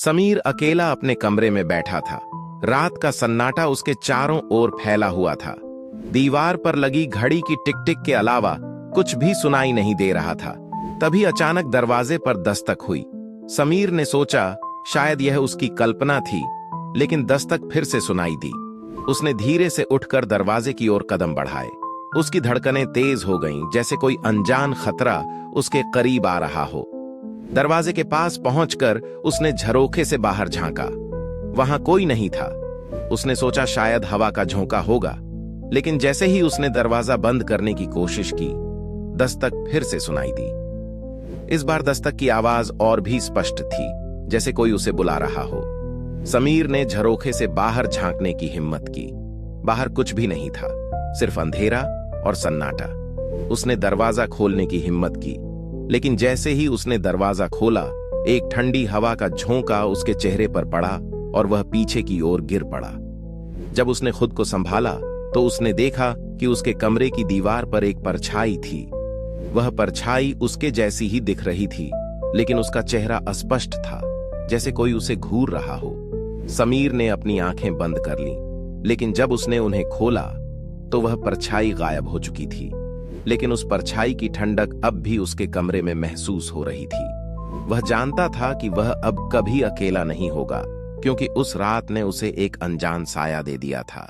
समीर अकेला अपने कमरे में बैठा था। रात का सन्नाटा उसके चारों ओर फैला हुआ था। दीवार पर लगी घड़ी की टिक टिक के अलावा कुछ भी सुनाई नहीं दे रहा था। तभी अचानक दरवाजे पर दस्तक हुई। समीर ने सोचा शायद यह उसकी कल्पना थी, लेकिन दस्तक फिर से सुनाई दी। उसने धीरे से उठकर दरवाजे की ओर कदम बढ़ाए। उसकी धड़कनें तेज हो गईं, जैसे कोई अनजान खतरा उसके करीब आ रहा हो। दरवाजे के पास पहुंचकर उसने झरोखे से बाहर झांका। वहां कोई नहीं था। उसने सोचा शायद हवा का झोंका होगा, लेकिन जैसे ही उसने दरवाजा बंद करने की कोशिश की, दस्तक फिर से सुनाई दी। इस बार दस्तक की आवाज और भी स्पष्ट थी, जैसे कोई उसे बुला रहा हो। समीर ने झरोखे से बाहर झांकने की हिम्मत की। बाहर कुछ भी नहीं था, सिर्फ अंधेरा और सन्नाटा। उसने दरवाजा खोलने की हिम्मत की, लेकिन जैसे ही उसने दरवाजा खोला, एक ठंडी हवा का झोंका उसके चेहरे पर पड़ा और वह पीछे की ओर गिर पड़ा। जब उसने खुद को संभाला तो उसने देखा कि उसके कमरे की दीवार पर एक परछाई थी। वह परछाई उसके जैसी ही दिख रही थी, लेकिन उसका चेहरा अस्पष्ट था, जैसे कोई उसे घूर रहा हो। समीर ने अपनी आंखें बंद कर लीं, लेकिन जब उसने उन्हें खोला तो वह परछाई गायब हो चुकी थी। लेकिन उस परछाई की ठंडक अब भी उसके कमरे में महसूस हो रही थी। वह जानता था कि वह अब कभी अकेला नहीं होगा, क्योंकि उस रात ने उसे एक अनजान साया दे दिया था।